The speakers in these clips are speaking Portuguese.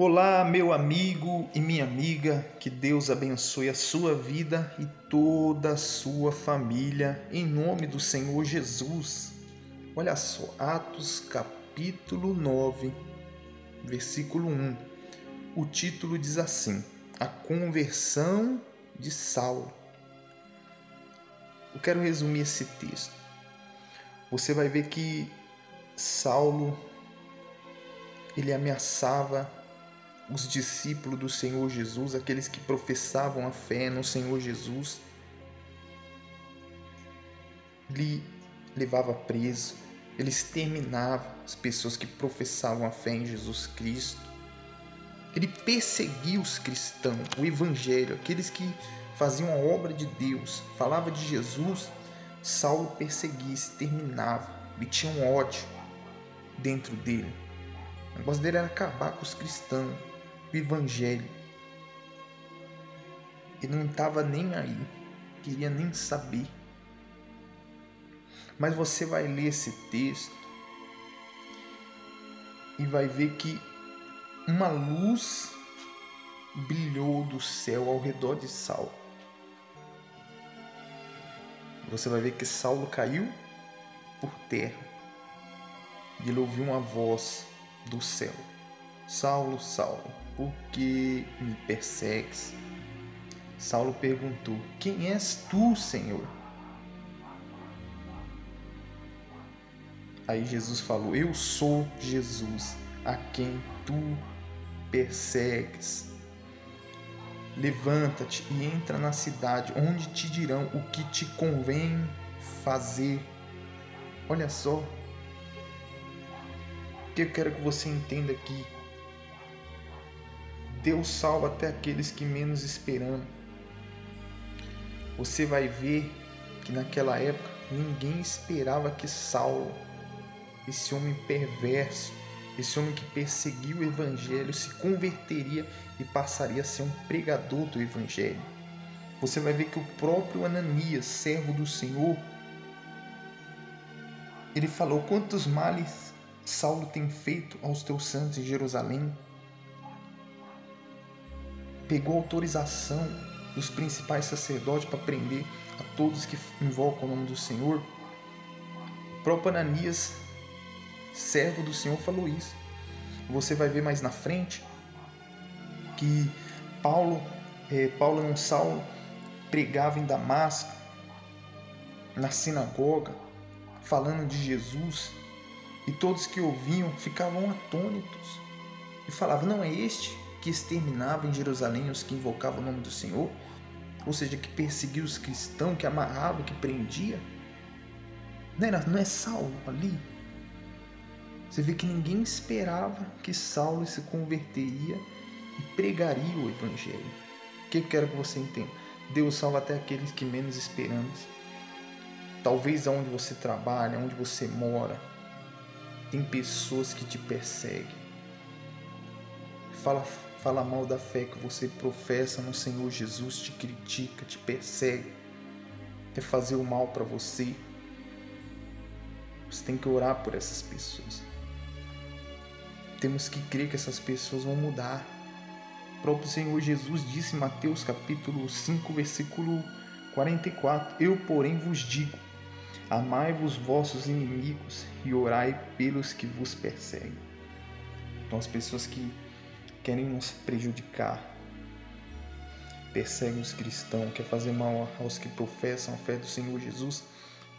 Olá, meu amigo e minha amiga, que Deus abençoe a sua vida e toda a sua família, em nome do Senhor Jesus. Olha só, Atos capítulo 9, versículo 1. O título diz assim: A conversão de Saulo. Eu quero resumir esse texto. Você vai ver que Saulo, ele ameaçava os discípulos do Senhor Jesus, aqueles que professavam a fé no Senhor Jesus. Ele levava preso, ele exterminava as pessoas que professavam a fé em Jesus Cristo. Ele perseguia os cristãos, o evangelho, aqueles que faziam a obra de Deus, falava de Jesus. Saulo perseguia, exterminava, ele tinha um ódio dentro dele. O negócio dele era acabar com os cristãos, o evangelho. Ele não estava nem aí, queria nem saber. Mas você vai ler esse texto e vai ver que uma luz brilhou do céu ao redor de Saulo. Você vai ver que Saulo caiu por terra e ele ouviu uma voz do céu: Saulo, Saulo, por que me persegues? Saulo perguntou: Quem és tu, Senhor? Aí Jesus falou: Eu sou Jesus, a quem tu persegues. Levanta-te e entra na cidade, onde te dirão o que te convém fazer. Olha só o que eu quero que você entenda aqui. Deus salva até aqueles que menos esperamos. Você vai ver que naquela época ninguém esperava que Saulo, esse homem perverso, esse homem que perseguiu o evangelho, se converteria e passaria a ser um pregador do evangelho. Você vai ver que o próprio Ananias, servo do Senhor, ele falou: Quantos males Saulo tem feito aos teus santos em Jerusalém? Pegou autorização dos principais sacerdotes para prender a todos que invocam o nome do Senhor. O próprio Ananias, servo do Senhor, falou isso. Você vai ver mais na frente que Saulo pregava em Damasco, na sinagoga, falando de Jesus, e todos que ouviam ficavam atônitos e falavam: Não é este que exterminava em Jerusalém os que invocavam o nome do Senhor? Ou seja, que perseguia os cristãos, que amarrava, que prendia? Não é Saulo ali? Você vê que ninguém esperava que Saulo se converteria e pregaria o evangelho. O que eu quero que você entenda? Deus salva até aqueles que menos esperamos. Talvez aonde você trabalha, onde você mora, tem pessoas que te perseguem. Fala mal da fé que você professa no Senhor Jesus, te critica, te persegue, quer fazer o mal para você. Você tem que orar por essas pessoas. Temos que crer que essas pessoas vão mudar. O próprio Senhor Jesus disse em Mateus capítulo 5, versículo 44: Eu, porém, vos digo, amai-vos vossos inimigos e orai pelos que vos perseguem. Então as pessoas que querem nos prejudicar, perseguem os cristãos, querem fazer mal aos que professam a fé do Senhor Jesus,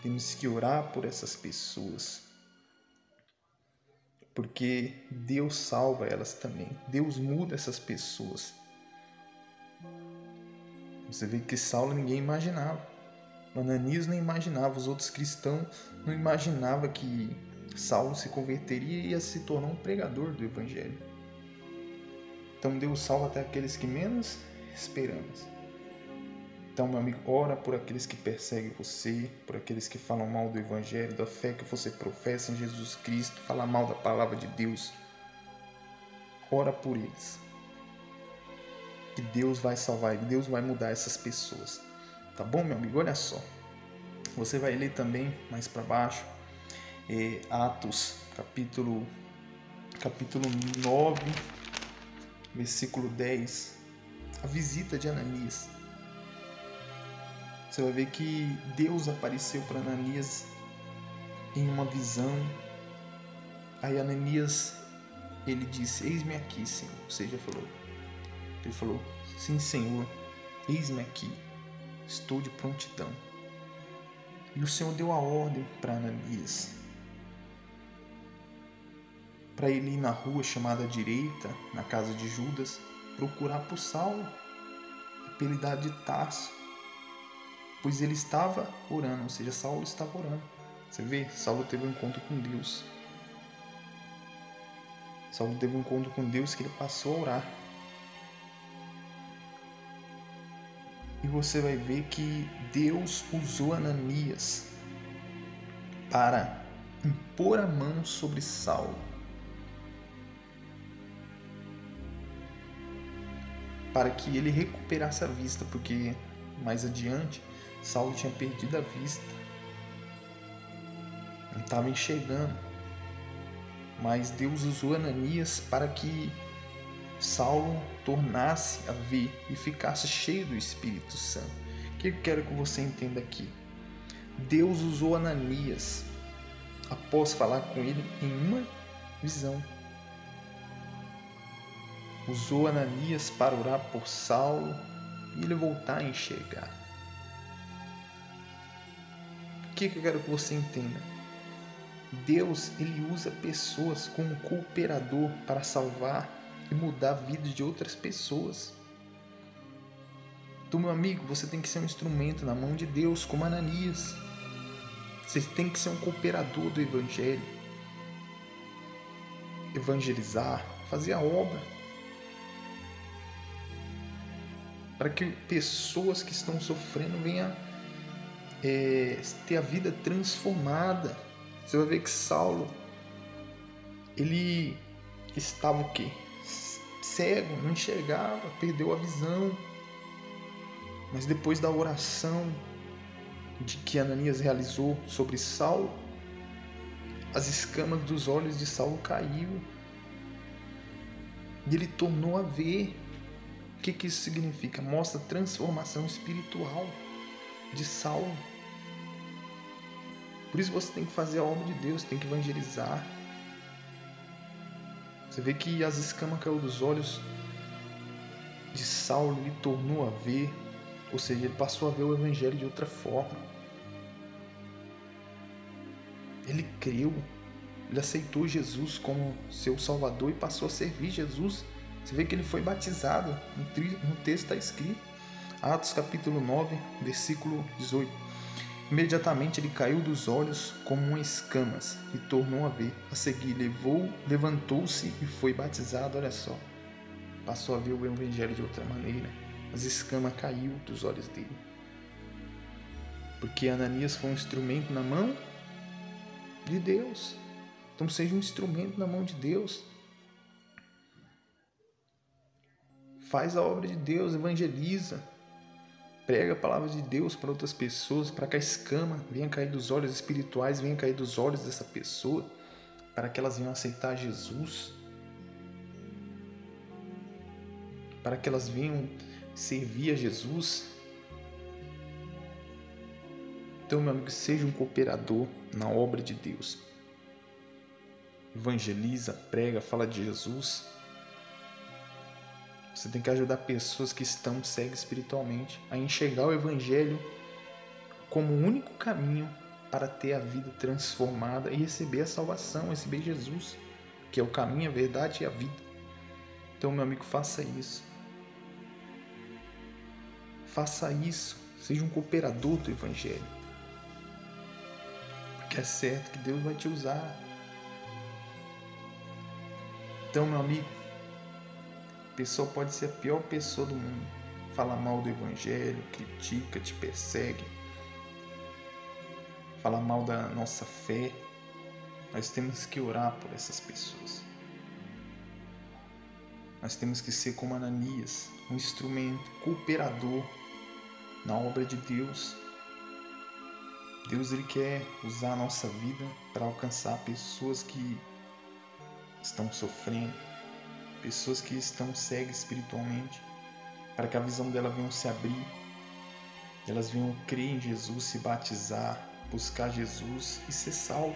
temos que orar por essas pessoas, porque Deus salva elas também. Deus muda essas pessoas. Você vê que Saulo ninguém imaginava, Ananias não imaginava, os outros cristãos não imaginavam que Saulo se converteria e ia se tornar um pregador do evangelho. Então Deus salva até aqueles que menos esperamos. Então, meu amigo, ora por aqueles que perseguem você, por aqueles que falam mal do evangelho, da fé que você professa em Jesus Cristo, fala mal da palavra de Deus. Ora por eles. Que Deus vai salvar, que Deus vai mudar essas pessoas. Tá bom, meu amigo? Olha só. Você vai ler também mais para baixo, Atos capítulo 9, versículo 10, a visita de Ananias. Você vai ver que Deus apareceu para Ananias em uma visão. Aí Ananias, ele disse: eis-me aqui, Senhor. Ou seja, ele falou: sim, Senhor, eis-me aqui, estou de prontidão. E o Senhor deu a ordem para Ananias, para ele ir na rua chamada direita, na casa de Judas, procurar por Saulo, apelidado de Tarso, pois ele estava orando, ou seja, Saulo estava orando. Você vê, Saulo teve um encontro com Deus. Saulo teve um encontro com Deus que ele passou a orar. E você vai ver que Deus usou Ananias para impor a mão sobre Saulo, para que ele recuperasse a vista, porque mais adiante Saulo tinha perdido a vista, não estava enxergando. Mas Deus usou Ananias para que Saulo tornasse a ver e ficasse cheio do Espírito Santo. O que eu quero que você entenda aqui? Deus usou Ananias após falar com ele em uma visão. Usou Ananias para orar por Saulo e ele voltar a enxergar. O que eu quero que você entenda? Deus, ele usa pessoas como cooperador para salvar e mudar a vida de outras pessoas. Então, meu amigo, você tem que ser um instrumento na mão de Deus, como Ananias. Você tem que ser um cooperador do Evangelho. Evangelizar, fazer a obra. Para que pessoas que estão sofrendo venham ter a vida transformada. Você vai ver que Saulo, ele estava o quê? Cego, não enxergava, perdeu a visão. Mas depois da oração de que Ananias realizou sobre Saulo, as escamas dos olhos de Saulo caiu. E ele tornou a ver. O que isso significa? Mostra a transformação espiritual de Saulo. Por isso você tem que fazer a obra de Deus, tem que evangelizar. Você vê que as escamas caíram dos olhos de Saulo, ele tornou a ver, ou seja, ele passou a ver o Evangelho de outra forma. Ele creu, ele aceitou Jesus como seu Salvador e passou a servir Jesus. Você vê que ele foi batizado, no texto está escrito, Atos capítulo 9, versículo 18. Imediatamente ele caiu dos olhos como uma escamas e tornou a ver. A seguir levantou-se e foi batizado. Olha só, passou a ver o Evangelho de outra maneira. As escamas caiu dos olhos dele, porque Ananias foi um instrumento na mão de Deus. Então seja um instrumento na mão de Deus. Faz a obra de Deus, evangeliza. Prega a palavra de Deus para outras pessoas, para que a escama venha cair dos olhos espirituais, venha cair dos olhos dessa pessoa, para que elas venham aceitar Jesus, para que elas venham servir a Jesus. Então, meu amigo, seja um cooperador na obra de Deus. Evangeliza, prega, fala de Jesus. Você tem que ajudar pessoas que estão cegas espiritualmente a enxergar o Evangelho como o único caminho para ter a vida transformada e receber a salvação, receber Jesus, que é o caminho, a verdade e a vida. Então, meu amigo, faça isso. Faça isso. Seja um cooperador do Evangelho. Porque é certo que Deus vai te usar. Então, meu amigo, a pessoa pode ser a pior pessoa do mundo. Fala mal do Evangelho, critica, te persegue. Fala mal da nossa fé. Nós temos que orar por essas pessoas. Nós temos que ser como Ananias, um instrumento, cooperador na obra de Deus. Deus, ele quer usar a nossa vida para alcançar pessoas que estão sofrendo. pessoas que estão cegas espiritualmente, para que a visão dela venha se abrir, elas venham crer em Jesus, se batizar, buscar Jesus e ser salvo.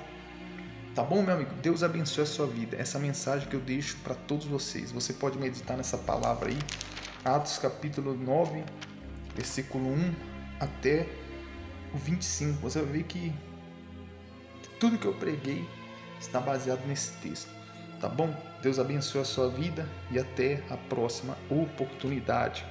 Tá bom, meu amigo? Deus abençoe a sua vida. Essa mensagem que eu deixo para todos vocês. Você pode meditar nessa palavra aí. Atos capítulo 9, versículo 1 até o 25. Você vai ver que tudo que eu preguei está baseado nesse texto. Tá bom? Deus abençoe a sua vida e até a próxima oportunidade.